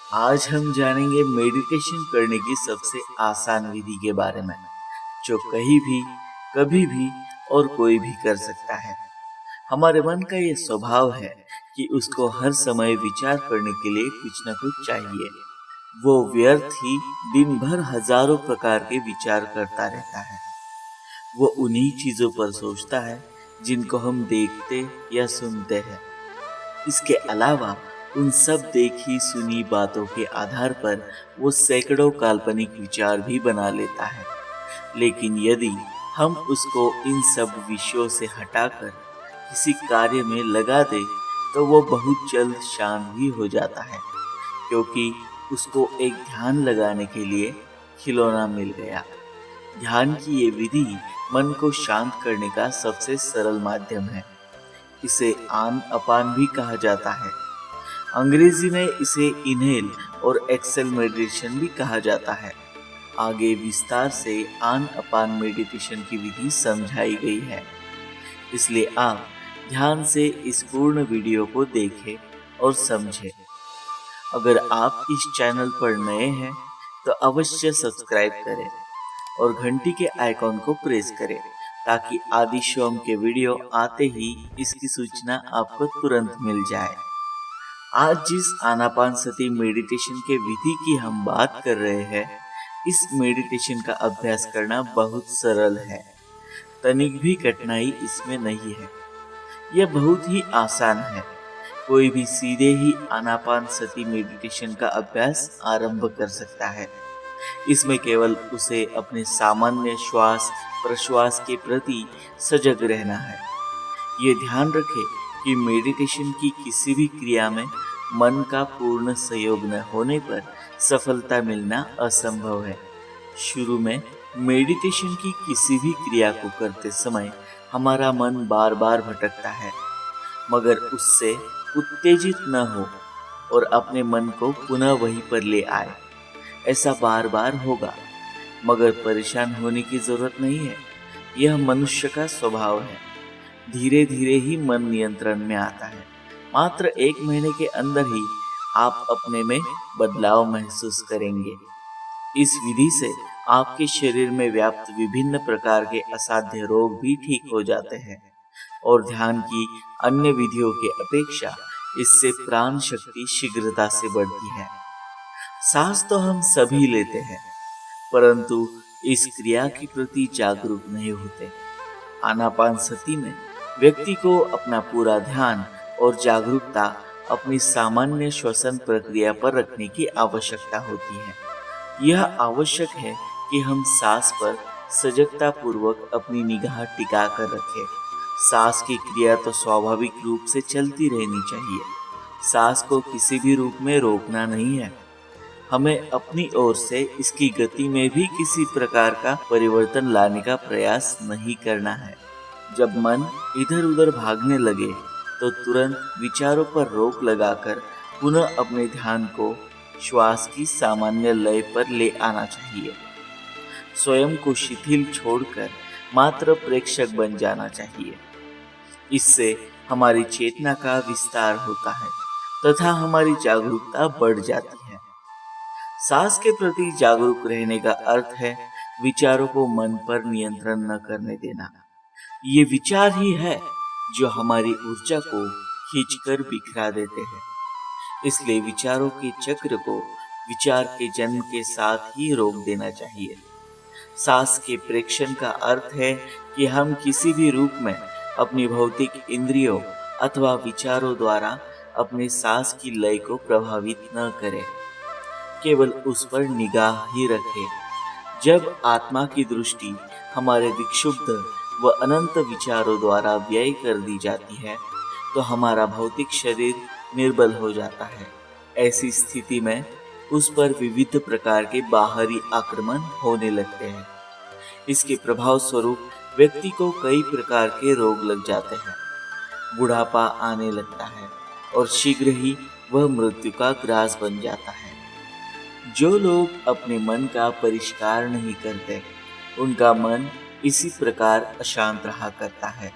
आज हम जानेंगे मेडिटेशन करने की सबसे आसान विधि के बारे में, जो कहीं भी, कभी भी और कोई भी कर सकता है। हमारे मन का ये स्वभाव है कि उसको हर समय विचार करने के लिए कुछ न कुछ चाहिए। वो व्यर्थ ही दिन भर हजारों प्रकार के विचार करता रहता है। वो उन्हीं चीजों पर सोचता है जिनको हम देखते या सुनते हैं। इसके अलावा उन सब देखी सुनी बातों के आधार पर वो सैकड़ों काल्पनिक विचार भी बना लेता है। लेकिन यदि हम उसको इन सब विषयों से हटाकर किसी कार्य में लगा दे तो वो बहुत जल्द शांत भी हो जाता है, क्योंकि उसको एक ध्यान लगाने के लिए खिलौना मिल गया। ध्यान की ये विधि मन को शांत करने का सबसे सरल माध्यम है। इसे आन अपान भी कहा जाता है। अंग्रेजी में इसे इनहेल और एक्सेल मेडिटेशन भी कहा जाता है। आगे विस्तार से आन अपान मेडिटेशन की विधि समझाई गई है, इसलिए आप ध्यान से इस पूर्ण वीडियो को देखें और समझें। अगर आप इस चैनल पर नए हैं तो अवश्य सब्सक्राइब करें और घंटी के आइकॉन को प्रेस करें, ताकि आदि सोम के वीडियो आते ही इसकी सूचना आपको तुरंत मिल जाए। आज जिस आनापानसती मेडिटेशन के विधि की हम बात कर रहे हैं, इस मेडिटेशन का अभ्यास करना बहुत सरल है। तनिक भी कठिनाई इसमें नहीं है। यह बहुत ही आसान है। कोई भी सीधे ही आनापानसती मेडिटेशन का अभ्यास आरंभ कर सकता है। इसमें केवल उसे अपने सामान्य श्वास प्रश्वास के प्रति सजग रहना है। ये ध्यान रखें कि मेडिटेशन की किसी भी क्रिया में मन का पूर्ण सहयोग न होने पर सफलता मिलना असंभव है। शुरू में मेडिटेशन की किसी भी क्रिया को करते समय हमारा मन बार बार भटकता है, मगर उससे उत्तेजित न हो और अपने मन को पुनः वहीं पर ले आए। ऐसा बार बार होगा, मगर परेशान होने की जरूरत नहीं है। यह मनुष्य का स्वभाव है। धीरे धीरे ही मन नियंत्रण में आता है। मात्र 1 महीने के अंदर ही आप अपने में बदलाव महसूस करेंगे। इस विधि से आपके शरीर में व्याप्त विभिन्न प्रकार के असाध्य रोग भी ठीक हो जाते हैं और ध्यान की अन्य विधियों की अपेक्षा इससे प्राण शक्ति शीघ्रता से बढ़ती है। सांस तो हम सभी लेते हैं, परंतु इस क्रिया के प्रति जागरूक नहीं होते। आनापानसती में व्यक्ति को अपना पूरा ध्यान और जागरूकता अपनी सामान्य श्वसन प्रक्रिया पर रखने की आवश्यकता होती है। यह आवश्यक है कि हम सांस पर सजगता पूर्वक अपनी निगाह टिका कर रखें। सांस की क्रिया तो स्वाभाविक रूप से चलती रहनी चाहिए। सांस को किसी भी रूप में रोकना नहीं है। हमें अपनी ओर से इसकी गति में भी किसी प्रकार का परिवर्तन लाने का प्रयास नहीं करना है। जब मन इधर उधर भागने लगे तो तुरंत विचारों पर रोक लगाकर पुनः अपने ध्यान को श्वास की सामान्य लय पर ले आना चाहिए। स्वयं को शिथिल छोड़कर मात्र प्रेक्षक बन जाना चाहिए। इससे हमारी चेतना का विस्तार होता है तथा हमारी जागरूकता बढ़ जाती है। सांस के प्रति जागरूक रहने का अर्थ है विचारों को मन पर नियंत्रण न करने देना। ये विचार ही है जो हमारी ऊर्जा को खींचकर बिखरा देते हैं। इसलिए विचारों के चक्र को विचार के जन्म के साथ ही रोक देना चाहिए। सांस के प्रेक्षण का अर्थ है कि हम किसी भी रूप में अपनी भौतिक इंद्रियों अथवा विचारों द्वारा अपने सांस की लय को प्रभावित न करें, केवल उस पर निगाह ही रखें। जब आत्मा की दृष्टि हमारे विक्षुब्ध व अनंत विचारों द्वारा व्यय कर दी जाती है तो हमारा भौतिक शरीर निर्बल हो जाता है। ऐसी स्थिति में उस पर विविध प्रकार के बाहरी आक्रमण होने लगते हैं। इसके प्रभाव स्वरूप व्यक्ति को कई प्रकार के रोग लग जाते हैं। बुढ़ापा आने लगता है और शीघ्र ही वह मृत्यु का ग्रास बन जाता है। जो लोग अपने मन का परिष्कार नहीं करते, उनका मन इसी प्रकार अशांत रहा करता है।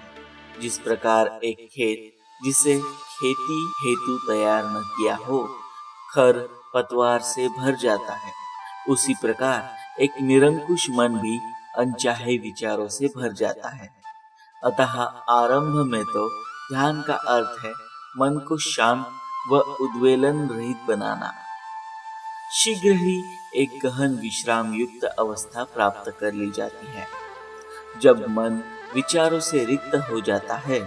जिस प्रकार एक खेत जिसे खेती हेतु तैयार न किया हो, खर पतवार से भर जाता है, उसी प्रकार एक निरंकुश मन भी अनचाहे विचारों से भर जाता है। अतः आरंभ में तो ध्यान का अर्थ है मन को शांत व उद्वेलन रहित बनाना। शीघ्र ही एक गहन विश्राम युक्त अवस्था प्राप्त कर ली जाती है। जब मन विचारों से रिक्त हो जाता है,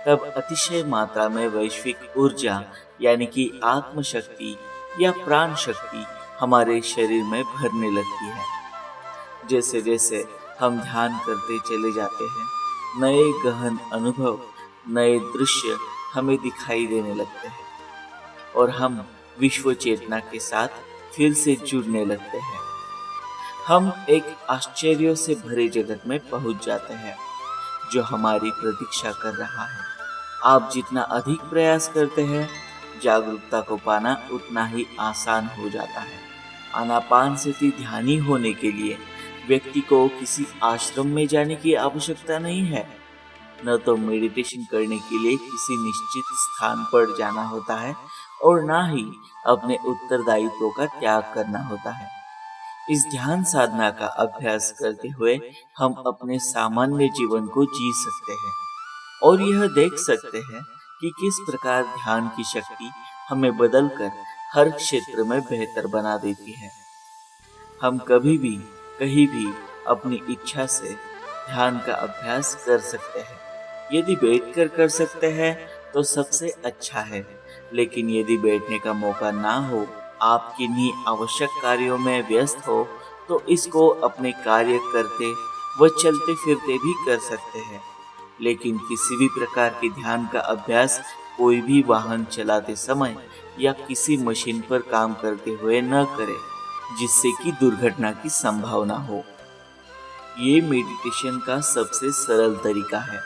तब अतिशय मात्रा में वैश्विक ऊर्जा यानी कि आत्मशक्ति या प्राण शक्ति हमारे शरीर में भरने लगती है। जैसे जैसे हम ध्यान करते चले जाते हैं, नए गहन अनुभव, नए दृश्य हमें दिखाई देने लगते हैं और हम विश्व चेतना के साथ फिर से जुड़ने लगते हैं। हम एक आश्चर्यों से भरे जगत में पहुंच जाते हैं जो हमारी प्रतीक्षा कर रहा है। आप जितना अधिक प्रयास करते हैं, जागरूकता को पाना उतना ही आसान हो जाता है। आनापानसती ध्यानी होने के लिए व्यक्ति को किसी आश्रम में जाने की आवश्यकता नहीं है, न तो मेडिटेशन करने के लिए किसी निश्चित स्थान पर जाना होता है और ना ही अपने उत्तरदायित्वों का त्याग करना होता है। इस ध्यान साधना का अभ्यास करते हुए हम अपने सामान्य जीवन को जी सकते हैं और यह देख सकते हैं कि किस प्रकार ध्यान की शक्ति हमें बदलकर हर क्षेत्र में बेहतर बना देती है। हम कभी भी कहीं भी अपनी इच्छा से ध्यान का अभ्यास कर सकते हैं। यदि बैठकर कर सकते हैं तो सबसे अच्छा है, लेकिन यदि बैठने का मौका ना हो, आप किन्हीं आवश्यक कार्यों में व्यस्त हो, तो इसको अपने कार्य करते व चलते फिरते भी कर सकते हैं। लेकिन किसी भी प्रकार के ध्यान का अभ्यास कोई भी वाहन चलाते समय या किसी मशीन पर काम करते हुए न करें, जिससे कि दुर्घटना की संभावना हो। ये मेडिटेशन का सबसे सरल तरीका है।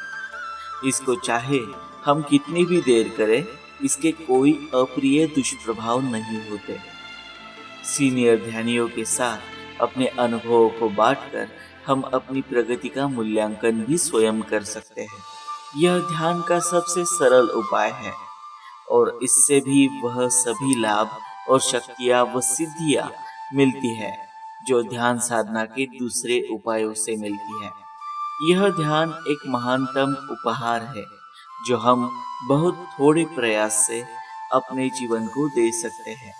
इसको चाहे हम कितनी भी देर करें, इसके कोई अप्रिय दुष्प्रभाव नहीं होते। सीनियर ध्यानियों के साथ अपने अनुभवों को बांटकर हम अपनी प्रगति का मूल्यांकन भी स्वयं कर सकते हैं। यह ध्यान का सबसे सरल उपाय है और इससे भी वह सभी लाभ और शक्तियां व सिद्धियां मिलती है जो ध्यान साधना के दूसरे उपायों से मिलती है। यह ध्यान एक महानतम उपहार है जो हम बहुत थोड़े प्रयास से अपने जीवन को दे सकते हैं।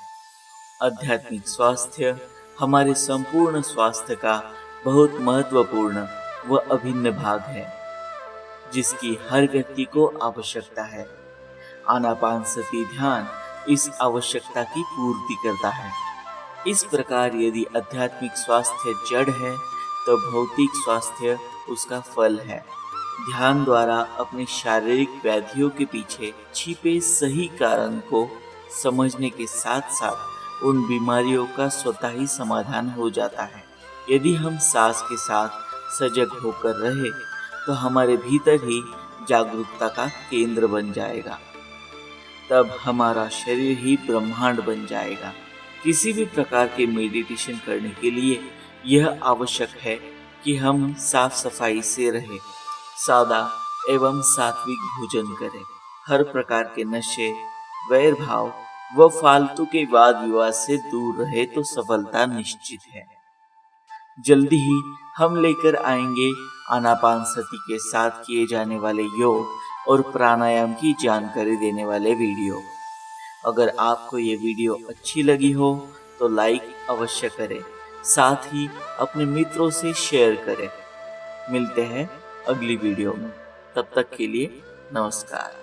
आध्यात्मिक स्वास्थ्य हमारे संपूर्ण स्वास्थ्य का बहुत महत्वपूर्ण व अभिन्न भाग है, जिसकी हर व्यक्ति को आवश्यकता है। आनापानसती ध्यान इस आवश्यकता की पूर्ति करता है। इस प्रकार यदि आध्यात्मिक स्वास्थ्य जड़ है, तो भौतिक स्वास्थ्य उसका फल है। ध्यान द्वारा अपने शारीरिक व्याधियों के पीछे छिपे सही कारण को समझने के साथ साथ उन बीमारियों का स्वतः ही समाधान हो जाता है। यदि हम सांस के साथ सजग होकर रहे, तो हमारे भीतर ही जागरूकता का केंद्र बन जाएगा। तब हमारा शरीर ही ब्रह्मांड बन जाएगा। किसी भी प्रकार के मेडिटेशन करने के लिए यह आवश्यक है कि हम साफ सफाई से रहें, सादा एवं सात्विक भोजन करें, हर प्रकार के नशे, वैर भाव व फालतू के वाद विवाद से दूर रहे तो सफलता निश्चित है। जल्दी ही हम लेकर आएंगे आनापानसती के साथ किए जाने वाले योग और प्राणायाम की जानकारी देने वाले वीडियो। अगर आपको ये वीडियो अच्छी लगी हो तो लाइक अवश्य करें, साथ ही अपने मित्रों से शेयर करें। मिलते हैं अगली वीडियो में, तब तक के लिए नमस्कार।